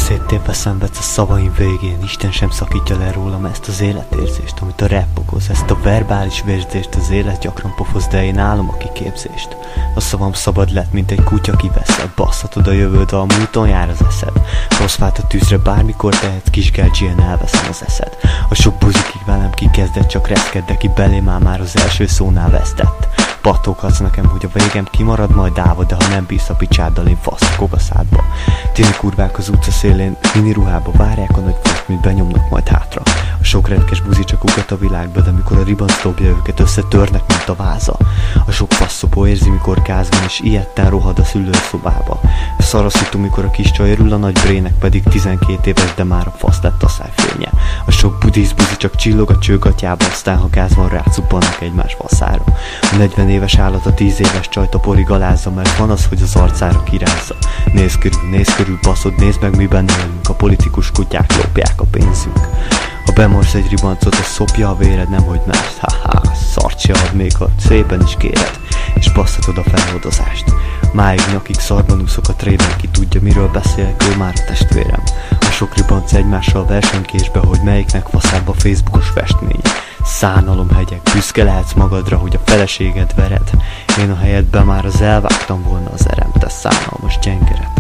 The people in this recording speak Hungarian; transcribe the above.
Széttépve szenvedsz a szavaim végén, Isten sem szakítja le rólam ezt az életérzést, amit a rap okoz, ezt a verbális vérzést. Az élet gyakran pofoz, de én állom a kiképzést. A szavam szabad lett, mint egy kutya kiveszed. Basszhatod a jövőd, a múlton jár az eszed. Rossz fát a tűzre bármikor tehetsz, kis gárgyien elveszem az eszed. A sok buzikig velem kikezdett, csak reszked, de ki belém áll már az első szónál vesztett. Pattoghatsz nekem, hogy a végem kimarad majd állva, de ha nem bízsz a picsáddal, én faszkog a szádba. Tini kurvák az utca szélén, mini ruhába várják a nagy fost, mint benyomnak majd hátra. A sok retkes buzi csak ugat a világba, de mikor a ribanc dobja őket, összetörnek, mint a váza. A sok faszopó érzi, mikor gáz van, és ilyetten rohad a szülőszobába. Szaraszító, mikor a kis csaj örül a nagy brének, pedig 12 éves, de már a fasz lett a szájfénye. A sok buzi csak csillog a csőgatjába, aztán ha gáz van, rácuppannak egymás faszára. A 40 éves állat a 10 éves csajt a porig alázza, mert van az, hogy az arcára kirázza. Nézd körül, baszod, nézd meg, miben élünk. A politikus kutyák lopják a pénzünk. Ha bemorsz egy ribancot, az szopja a véred, nemhogy más. Haha, szart se ad, még ha szépen is kéred, és basszatod a feloldozást. Máig nyakig szarban úszok a trében, ki tudja, miről beszélek, ő már a testvérem. A sok ribanc egymással versenykésbe, hogy melyiknek faszább a Facebookos festménye. Szánalomhegyek, büszke lehetsz magadra, hogy a feleséged vered. Én a helyedben már az elvágtam volna az erem, te szánalmas gyengeret.